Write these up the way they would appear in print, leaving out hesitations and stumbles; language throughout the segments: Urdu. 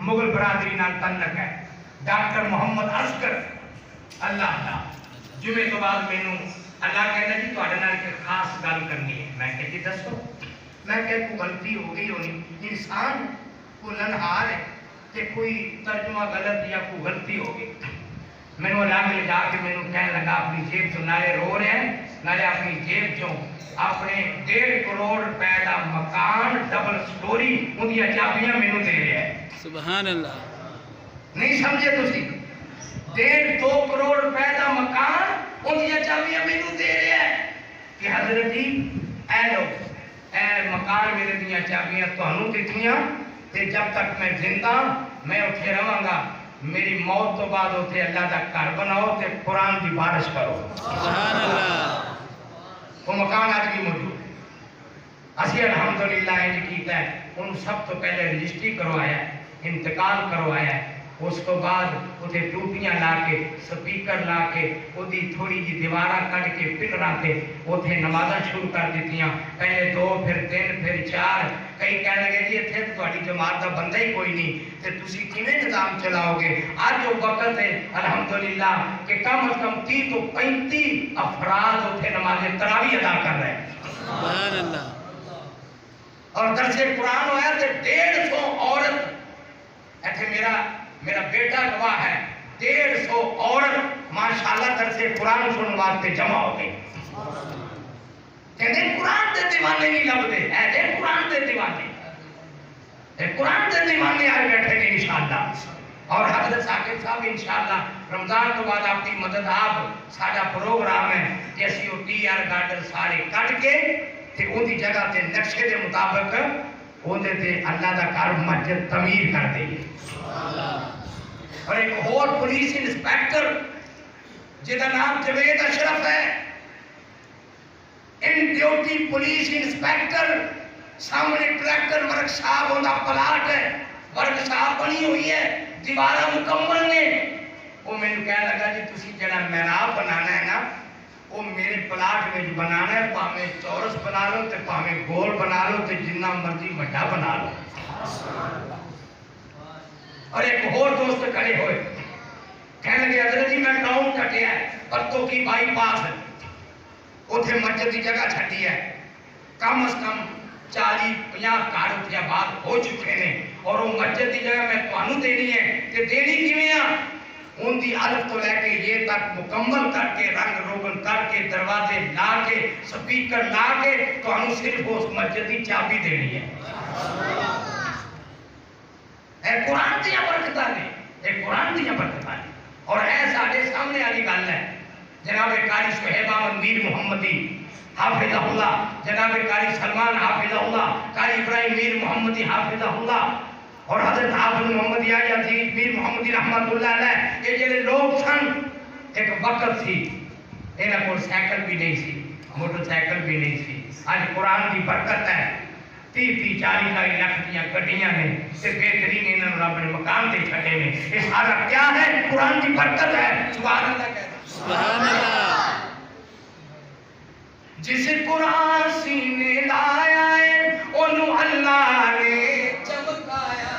مغل برادری نال تعلق ہے، ڈاکٹر محمد اصغر اللہ دا جمعے تو بعد مینوں اللہ کہنا جی تواڈے نال ایک خاص گل کرنی ہے۔ میں کہ جی دسو۔ میں کہ کوئی غلطی ہو گئی ہونی، انسان کو لنہار ہے کہ کوئی ترجمہ غلط یا کوئی غلطی ہو گئی۔ مینوں اللہ لے جا کے مینوں کہنے لگا اپنی جیب چوں نالے رو رہے ہیں نالے اپنی جیب چوں اپنے 1.5 کروڑ روپے کا مکان ڈبل سٹوری اندیاں چابیاں مینوں دے رہے ہیں۔ سبحان اللہ۔ نہیں سمجھے تسی؟ 1.5-2 کروڑ روپے کا مکان اندیاں چابیاں مینوں دے رہے ہیں کہ حضرت جی اے لو اے مکان میرے دیاں چابیاں تانوں دتیاں تے جب تک میں زندہ میں اتھے رہاں گا، میری موت تو بعد اتھے اللہ دا گھر بناؤ تے قرآن دی بارش کرو۔ سبحان اللہ۔ وہ مکان آج بھی موجود ہے۔ اسی الحمدللہ انج کیتا ہے، انہوں سب تو پہلے رجسٹری کروایا ہے، انتقال کروایا ہے، اس کو بعد اتھے ٹوپیاں لا کے سپیکر لا کے ادھی تھوڑی جی دیواراں کٹ کے پلراں تے اتھے نمازاں شروع کر دیتیاں، پہلے 2 پھر 3 پھر 4۔ کئی کہنے لگے جی اتھے تو تہاڈی جماعت دا بندہ ہی کوئی نہیں تے تسی کیویں نظام چلاؤ گے؟ اج وہ وقت ہے الحمدللہ کہ کم از کم 30 تو 35 افراد اتھے نماز تراویح ادا کر رہے ہیں۔ سبحان اللہ۔ اور درس قرآن ہوا تے 150 عورت ایتھے میرا بیٹا گواہ ہے، 150 عورت ماشاءاللہ درس قرآن سننے واسطے جمع ہو گئی۔ کہتے قرآن دے دیوانے نہیں لبدے، اے قرآن دے دیوانے، اے قرآن دے دیوانے آئے بیٹھے گے انشاءاللہ۔ اور حضرت ثاقب صاحب انشاءاللہ رمضان تو بعد آپ کی مدد آپ ساڈا پروگرام ہے کہ اسی وہ TR گارڈن سارے کٹ کے تے اون دی جگہ تے نقشے دے مطابق اون دے تے اللہ دا گھر مسجد تعمیر کر دئیے۔ اور ایک اور پولیس انسپیکٹر جہاں نام جوید اشرف ہے، ان ڈیوٹی پولیس انسپیکٹر سامنے کلیکٹر ورکشاپ ہوتا پلاٹ ہے، ورکشاپ بنی ہوئی ہے، دیوارہ مکمل نے۔ وہ میں نے کہا لگا جی تسی جڑا محراب بنانا ہے نا وہ میرے پلاٹ میں بنانا ہے، پاویں چورس بنا لو تے پاویں گول بنا لو تے جنہ مرضی بڑا بنا لو۔ اور ایک اور دوست کھڑے ہوئے کہنے لگے حضرت جی میں ٹاؤن کٹیا ہے پتوں کی بائی پاس ہے، اتھے مسجد کی جگہ چھٹی ہے، کم از کم 40-50 گھر اتھے آباد ہو چکے ہیں، اور وہ مسجد کی جگہ میں تانوں دینی ہے کہ دینی کیویں آ؟ ان دی الف تو لے کے یہ تک مکمل کر کے رنگ روگن کر کے دروازے لا کے سپیکر لا کے تانوں صرف اس مسجد کی چابی دینی ہے۔ اے قرآن دیا برکتاں نے، اے قرآن دیا برکتاں نے، اور اے ساڈے سامنے والی گل ہے۔ جناب قاری صہیب احمد میر محمدی حافظہ اللہ، جناب قاری سلمان حافظہ اللہ، قاری ابراہیم میر محمدی حافظہ اللہ، اور حضرت حافظ محمد یحییٰ عزیز میر محمدی رحمت اللہ علیہ، یہ جڑے لوگ سن ایک وقت سی انہاں کول سائیکل بھی نہیں سی، موٹر سائیکل بھی نہیں سی۔ آج قرآن کی برکت ہے، 30-40 لاکھ دیاں گڈیاں نے تے بہترین انہاں نوں رب نے مکان تے چھڈے نے۔ یہ سارا کیا ہے؟ قرآن کی برکت ہے۔ سبحان اللہ کہتے ہیں۔ سبحان اللہ۔ جس قرآن سینے لایا ہے انہوں اللہ نے چمکایا،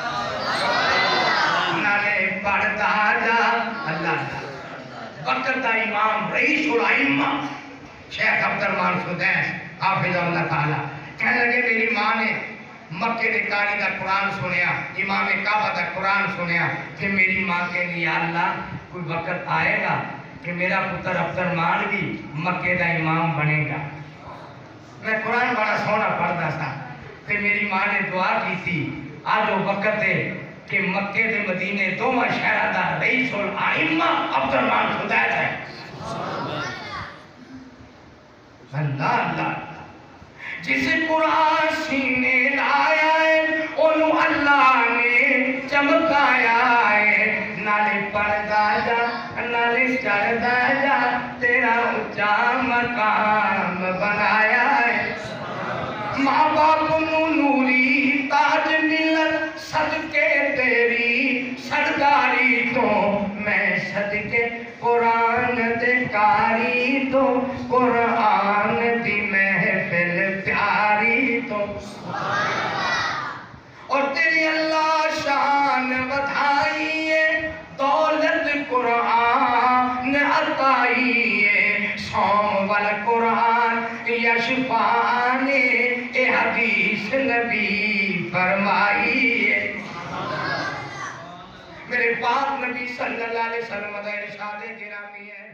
نالے پڑھتا جا اللہ۔ وقت دا امام رئیس الائمہ شیخ عبدالرحمن سدیس حافظ اللہ تعالی کہنے لگے میری ماں نے مکے دے قاری دا قرآن سنیا، امام کعبہ دا قرآن سنیا، کہ میری ماں کہنی یا اللہ کوئی وقت آئے گا کہ میرا پتر عبدالرحمن بھی مکے دا امام بنے گا۔ میں قرآن بڑا سونا پڑھتا تھا کہ میری ماں نے دعا کی تھی، آج وہ وقت ہے کہ مکے دے مدینے دوواں شہراں دا رئیس الائمہ عبدالرحمن سدیس ہے۔ اللہ اللہ۔ جس قرآن سینے لایا ہے انہوں اللہ نے چمکایا ہے، نالے پڑھدا جا نالے چڑھدا جا تیرا اونچا مقام بنایا ہے۔ ماں باپ نو نوری تاج ملت صدقے تیری سرداری تو، میں صدقے قرآن دے کاری تو، قرآن دی محفل پیاری تو، اور تیری اللہ شان عطائی صوم والقرآن یشفان اے حدیث نبی فرمائی ہے۔ میرے پاک نبی صلی اللہ علیہ وسلم کا ارشاد گرامی ہے